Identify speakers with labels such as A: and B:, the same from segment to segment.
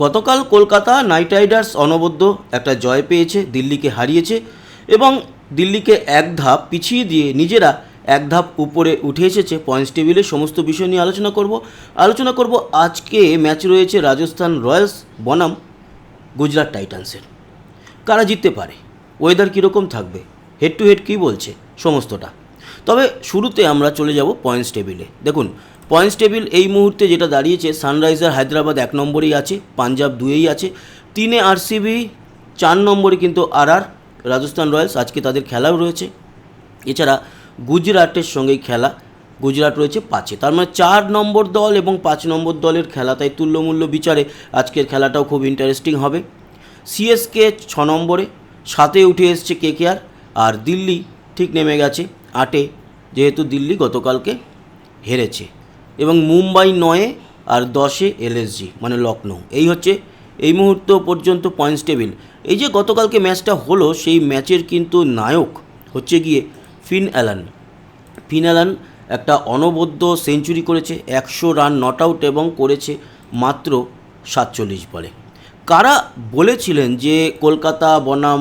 A: গতকাল Kolkata night Riders অনবদ্য একটা জয় পেয়েছে, দিল্লিকে হারিয়েছে এবং দিল্লিকে এক ধাপ পিছিয়ে দিয়ে নিজেরা এক ধাপ উপরে উঠে এসেছে পয়েন্টস টেবিলে। সমস্ত বিষয় নিয়ে আলোচনা করব। আজকে ম্যাচ রয়েছে রাজস্থান রয়্যালস বনাম গুজরাট টাইটান্সের। কারা জিততে পারে, ওয়েদার কীরকম থাকবে, হেড টু হেড কী বলছে, সমস্তটা। তবে শুরুতে আমরা চলে যাব পয়েন্টস টেবিলে। দেখুন, পয়েন্টস টেবিল এই মুহূর্তে যেটা দাঁড়িয়েছে, সানরাইজার হায়দ্রাবাদ 1 নম্বরেই আছে, পাঞ্জাব 2-এই আছে, 3-এ আরসিবি, 4 নম্বরে কিন্তু রাজস্থান রয়্যালস, আজকে তাদের খেলাও রয়েছে। এছাড়া গুজরাটের সঙ্গেই খেলা, গুজরাট রয়েছে 5-এ। তার মানে 4 নম্বর দল এবং 5 নম্বর দলের খেলা, তাই তুল্যমূল্য বিচারে আজকের খেলাটাও খুব ইন্টারেস্টিং হবে। সিএসকে 6 নম্বরে, 7-এ উঠে এসছে কেকেআর, আর দিল্লি ঠিক নেমে গেছে 8-এ, যেহেতু দিল্লি গতকালকে হেরেছে, এবং মুম্বাই 9-এ আর 10-এ এলএসজি মানে লখনৌ। এই হচ্ছে এই মুহূর্ত পর্যন্ত পয়েন্টস টেবিল। এই যে গতকালকে ম্যাচটা হলো, সেই ম্যাচের কিন্তু নায়ক হচ্ছে গিয়ে ফিন অ্যালান একটা অনবদ্য সেঞ্চুরি করেছে, 100 রান নট আউট এবং করেছে মাত্র 47 বলে। কারা বলেছিলেন যে কলকাতা বনাম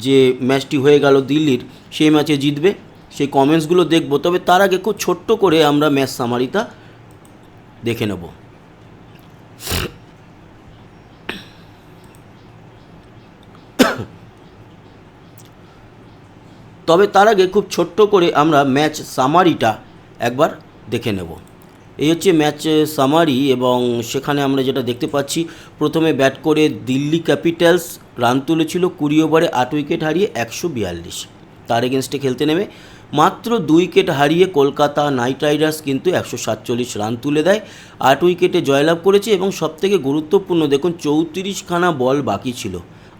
A: যে ম্যাচটি হয়ে গেল দিল্লির, সেই ম্যাচে জিতবে, সেই কমেন্টসগুলো দেখব। তবে তার আগে খুব ছোট্ট করে আমরা ম্যাচ সামারিটা দেখে নেব। ম্যাচ সামারিটা একবার দেখে নেব। এই হচ্ছে ম্যাচ সামারি, এবং সেখানে আমরা যেটা দেখতে পাচ্ছি, প্রথমে ব্যাট করে দিল্লি ক্যাপিটালস রান তুলেছিল 20 ওভারে 8 উইকেট হারিয়ে 142। তার এগেনস্টে খেলতে নেমে মাত্র 2 উইকেট হারিয়ে কলকাতা নাইট রাইডার্স কিন্তু 147 রান তুলে দেয়, 8 উইকেটে জয়লাভ করেছে। এবং সবথেকে গুরুত্বপূর্ণ দেখুন, 34খানা বল বাকি ছিল,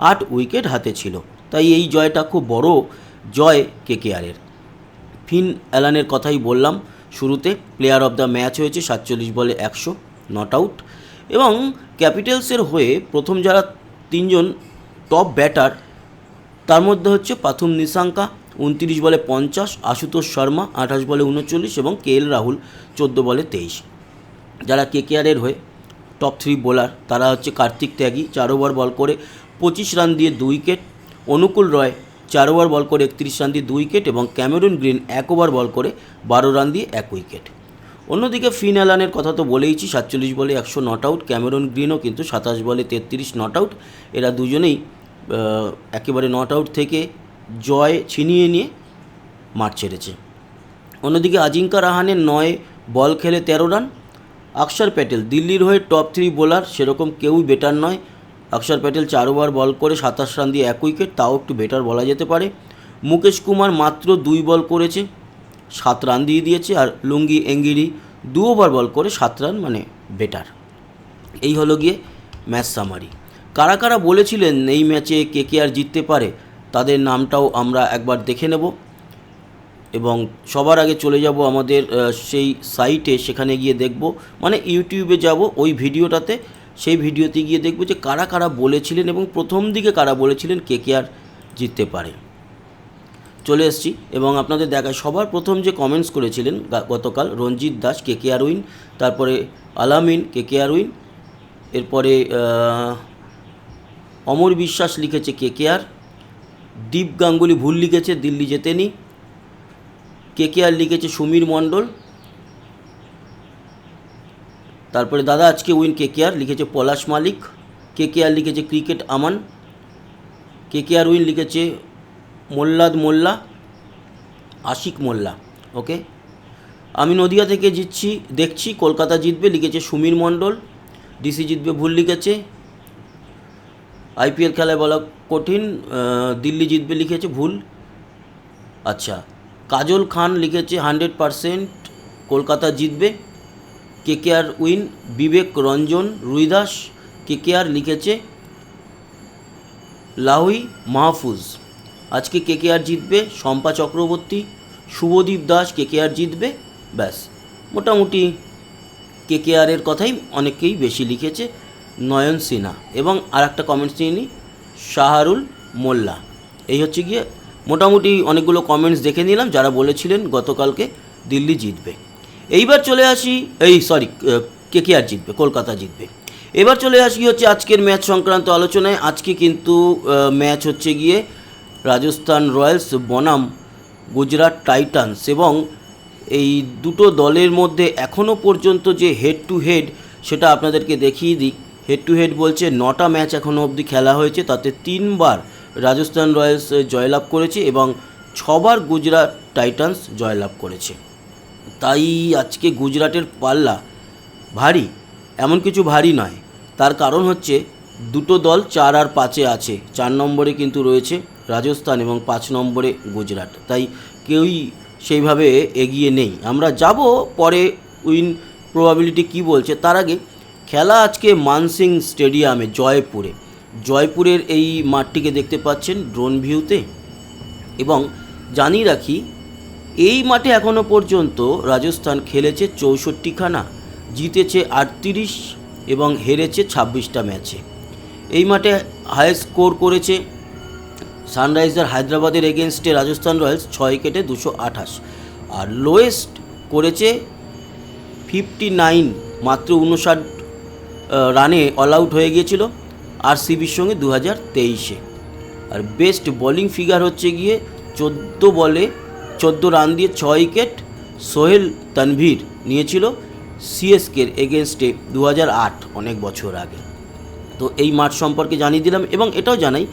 A: 8 উইকেট হাতে ছিল, তাই এই জয়টা খুব বড় জয় কেকেআরের। ফিন অ্যালানের কথাই বললাম শুরুতে, প্লেয়ার অফ দ্য ম্যাচ হয়েছে, 47 বলে 100 নট আউট। এবং ক্যাপিটালসের হয়ে প্রথম যারা 3জন টপ ব্যাটার, তার মধ্যে হচ্ছে প্রথম নিশাঙ্কা 29 বলে 50, আশুতোষ শর্মা 28 বলে 39 এবং কেএল রাহুল 14 বলে 23। যারা কেকেআরের হয়ে টপ 3 বোলার, তারা হচ্ছে কার্তিক ত্যাগী 4 ওভার বল করে 25 রান দিয়ে 2 উইকেট, অনুকূল রয় 4 ওভার বল করে 31 রান দিয়ে 2 উইকেট এবং ক্যামেরুন গ্রিন 1 ওভার বল করে 12 রান দিয়ে 1 উইকেট। অন্যদিকে ফিন অ্যালানের কথা তো বলেইছি, 47 বলে 100 নট আউট। ক্যামেরুন গ্রিনও কিন্তু 27 বলে 33 নট আউট। এরা দুজনেই একেবারে নট আউট থেকে জয় ছিনিয়ে নিয়ে মাঠ ছেড়েছে। অন্যদিকে আজিঙ্কা রাহানের 9 বল খেলে 13 রান। অক্ষর প্যাটেল দিল্লির হয়ে টপ 3 বোলার, সেরকম কেউই বেটার নয়। অক্ষর প্যাটেল 4 ওভার বল করে 27 রান দিয়ে 1 উইকেট, তাও একটু বেটার বলা যেতে পারে। মুকেশ কুমার মাত্র 2 বল করেছে, 7 রান দিয়ে দিয়েছে। আর লুঙ্গি এঙ্গিরি 2 ওভার বল করে 7 রান, মানে বেটার। এই হলো গিয়ে ম্যাচ সামারি। কারা কারা বলেছিলেন এই ম্যাচে কেকেআর জিততে পারে, তাদের নামটাও আমরা একবার দেখে নেব। এবং সবার আগে চলে যাব আমাদের সেই সাইটে, সেখানে গিয়ে দেখব, মানে ইউটিউবে যাব ওই ভিডিওটাতে, সেই ভিডিওতে গিয়ে দেখব যে কারা কারা বলেছিলেন এবং প্রথম দিকে কারা বলেছিলেন কেকেআর জিততে পারে। চলে এসেছি এবং আপনাদের দেখায় সবার প্রথম যে কমেন্টস করেছিলেন গতকাল, রঞ্জিত দাস কেকেআর উইন, তারপরে আলামিন কেকেআর উইন, এরপরে অমর বিশ্বাস লিখেছে কেকেআর, দীপ গাঙ্গুলি ভুল লিখেছে দিল্লি জেতেনি, কেকেআর লিখেছে সুমীর মণ্ডল, তারপরে দাদা আজকে উইন কেকেআর লিখেছে পলাশ মালিক, কেকেআর লিখেছে ক্রিকেট আমান, কেকেআর উইন লিখেছে মোল্লাদ মোল্লা, আশিক মোল্লা। ওকে, আমি নদিয়া থেকে দেখছি কলকাতা জিতবে লিখেছে সুমীর মণ্ডল, ডিসি জিতবে ভুল লিখেছে, আইপিএল খেলায় বলা কঠিন, দিল্লি জিতবে লিখেছে ভুল। আচ্ছা, কাজল খান লিখেছে 100% কলকাতা জিতবে, কেকেআর উইন। বিবেক রঞ্জন রুইদাস কেকেআর লিখেছে লাহুই মাহফুজ, আজকে কেকেআর জিতবে। শম্পা চক্রবর্তী, শুভদীপ দাস কেকেআর জিতবে। ব্যাস, মোটামুটি কেকেআরের কথাই অনেকেই বেশি লিখেছে। নয়ন সিনহা এবং আর একটা কমেন্টস নিয়ে নিই, শাহরুল মোল্লা। এই হচ্ছে গিয়ে মোটামুটি অনেকগুলো কমেন্টস দেখে নিলাম যারা বলেছিলেন গতকালকে দিল্লি জিতবে। এইবার চলে আসি, কেকেআর জিতবে, কলকাতা জিতবে। এবার চলে আসি হচ্ছে আজকের ম্যাচ সংক্রান্ত আলোচনায়। আজকে কিন্তু ম্যাচ হচ্ছে গিয়ে রাজস্থান রয়্যালস বনাম গুজরাট টাইটান্স, এবং এই দুটো দলের মধ্যে এখনও পর্যন্ত যে হেড টু হেড সেটা আপনাদেরকে দেখিয়ে দিই। হেড টু হেড বলছে 9টা ম্যাচ এখনও অবধি খেলা হয়েছে, তাতে 3বার রাজস্থান রয়্যালস জয়লাভ করেছে এবং 6বার গুজরাট টাইটান্স জয়লাভ করেছে। তাই আজকে গুজরাটের পাল্লা ভারী, এমন কিছু ভারী নয়। তার কারণ হচ্ছে দুটো দল 4 আর 5-এ আছে। 4 নম্বরে কিন্তু রয়েছে রাজস্থান এবং 5 নম্বরে গুজরাট। তাই কেউই সেইভাবে এগিয়ে নেই। আমরা যাব পরে উইন প্রবাবিলিটি কি বলছে। তার আগে খেলা আজকে মানসিং স্টেডিয়ামে জয়পুরের এই মাঠটিকে দেখতে পাচ্ছেন ড্রোন ভিউতে। এবং জানিয়ে রাখি, এই মাঠে এখনও পর্যন্ত রাজস্থান খেলেছে 64খানা, জিতেছে 38 এবং হেরেছে 26টা ম্যাচে। এই মাঠে হাইয়েস্ট স্কোর করেছে সানরাইজার হায়দ্রাবাদের এগেনস্টে রাজস্থান রয়্যালস 6 উইকেটে 228, আর লোয়েস্ট করেছে 59, মাত্র 59 রানে অল আউট হয়ে গিয়েছিল আরসিবির সঙ্গে 2023-এ। আর বেস্ট বোলিং ফিগার হচ্ছে গিয়ে 14 বলে 14 রান দিয়ে 6 উইকেট সোহেল তানভীর নিয়েছিল সিএসকের এগেনস্টে 2008, অনেক বছর আগে। তো এই মাঠ সম্পর্কে জানিয়ে দিলাম, এবং এটাও জানাই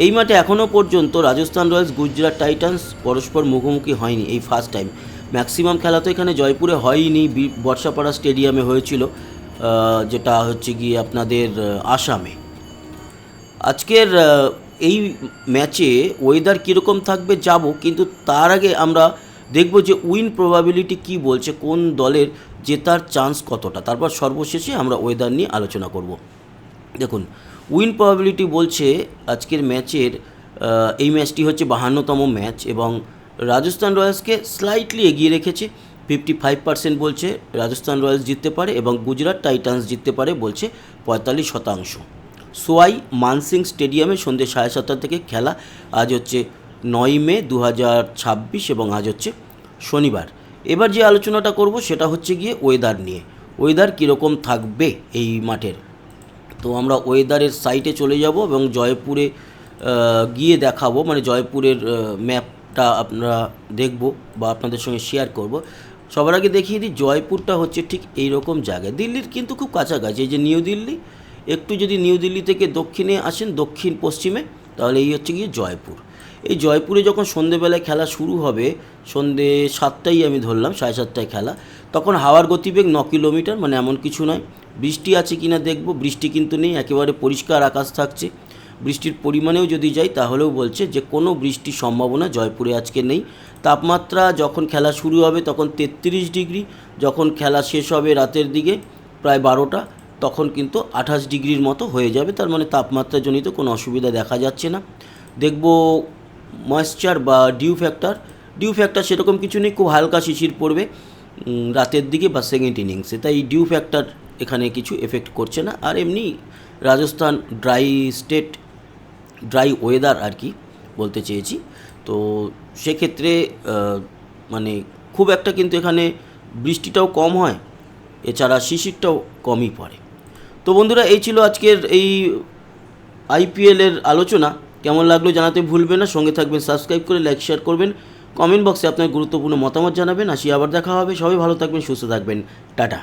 A: এই মাঠে এখনও পর্যন্ত রাজস্থান রয়্যালস গুজরাট টাইটান্স পরস্পর মুখোমুখি হয়নি, এই ফার্স্ট টাইম। ম্যাক্সিমাম খেলা তো এখানে জয়পুরে হয়নি, বর্ষাপাড়া স্টেডিয়ামে হয়েছিল, যেটা হচ্ছে গিয়ে আপনাদের আসামে। আজকের এই ম্যাচে ওয়েদার কীরকম থাকবে যাব, কিন্তু তার আগে আমরা দেখব যে উইন প্রবাবিলিটি কি বলছে, কোন দলের জেতার চান্স কতটা। তারপর সর্বশেষে আমরা ওয়েদার নিয়ে আলোচনা করব। দেখুন, উইন প্রবাবিলিটি বলছে আজকের ম্যাচের এই ম্যাচটি হচ্ছে 52তম ম্যাচ এবং রাজস্থান রয়্যালসকে স্লাইটলি এগিয়ে রেখেছে। 55% বলছে রাজস্থান রয়্যালস জিততে পারে এবং গুজরাট টাইটান্স জিততে পারে বলছে 45%। সোয়াই মানসিং স্টেডিয়ামে সন্ধ্যে 7:30 থেকে খেলা। আজ হচ্ছে 9 মে 2026 এবং আজ হচ্ছে শনিবার। এবার যে আলোচনাটা করব সেটা হচ্ছে গিয়ে ওয়েদার নিয়ে। ওয়েদার কীরকম থাকবে এই মাঠের। তো আমরা ওয়েদারের সাইটে চলে যাব এবং জয়পুরে গিয়ে দেখাবো, মানে জয়পুরের ম্যাপটা আমরা দেখব বা আপনাদের সঙ্গে শেয়ার করব। সবার আগে দেখিয়ে দিই, জয়পুরটা হচ্ছে ঠিক এই রকম জায়গায়, দিল্লির কিন্তু খুব কাছাকাছি। এই যে নিউ দিল্লি, একটু যদি নিউ দিল্লি থেকে দক্ষিণে আসেন, দক্ষিণ পশ্চিমে, তাহলে এই হচ্ছে গিয়ে জয়পুর। এই জয়পুরে যখন সন্ধেবেলায় খেলা শুরু হবে, সন্ধে 7টায় আমি ধরলাম, 7:30টায় খেলা, তখন হাওয়ার গতিবেগ 9 কিলোমিটার, মানে এমন কিছু নয়। বৃষ্টি আছে কি না দেখব, বৃষ্টি কিন্তু নেই, একেবারে পরিষ্কার আকাশ থাকছে। বৃষ্টির পরিমাণেও যদি যাই তাহলেও বলছে যে কোনো বৃষ্টির সম্ভাবনা জয়পুরে আজকে নেই। তাপমাত্রা যখন খেলা শুরু হবে তখন 33 ডিগ্রি, যখন খেলা শেষ হবে রাতের দিকে প্রায় 12টা, তখন কিন্তু 28 ডিগ্রির মতো হয়ে যাবে। তার মানে তাপমাত্রাজনিত কোনো অসুবিধা দেখা যাচ্ছে না। দেখব ময়েশ্চার বা ডিউ ফ্যাক্টর সেরকম কিছু নেই, খুব হালকা শিশির পড়বে রাতের দিকে বা সেকেন্ড ইনিংসে, তাই ডিউ ফ্যাক্টর এখানে কিছু এফেক্ট করছে না। আর এমনি রাজস্থান ড্রাই ওয়েদার আর কি বলতে চেয়েছি। তো সেক্ষেত্রে মানে খুব একটা কিন্তু এখানে বৃষ্টিটাও কম হয়, এছাড়া শিশিরটাও কমই পড়ে। তো বন্ধুরা, এই ছিল আজকের এই আইপিএলের আলোচনা। কেমন লাগলো জানাতে ভুলবেন না, সঙ্গে থাকবেন, সাবস্ক্রাইব করে লাইক শেয়ার করবেন, কমেন্ট বক্সে আপনার গুরুত্বপূর্ণ মতামত জানাবেন। আসি আবার দেখা হবে, সবাই ভালো থাকবেন, সুস্থ থাকবেন, টাটা।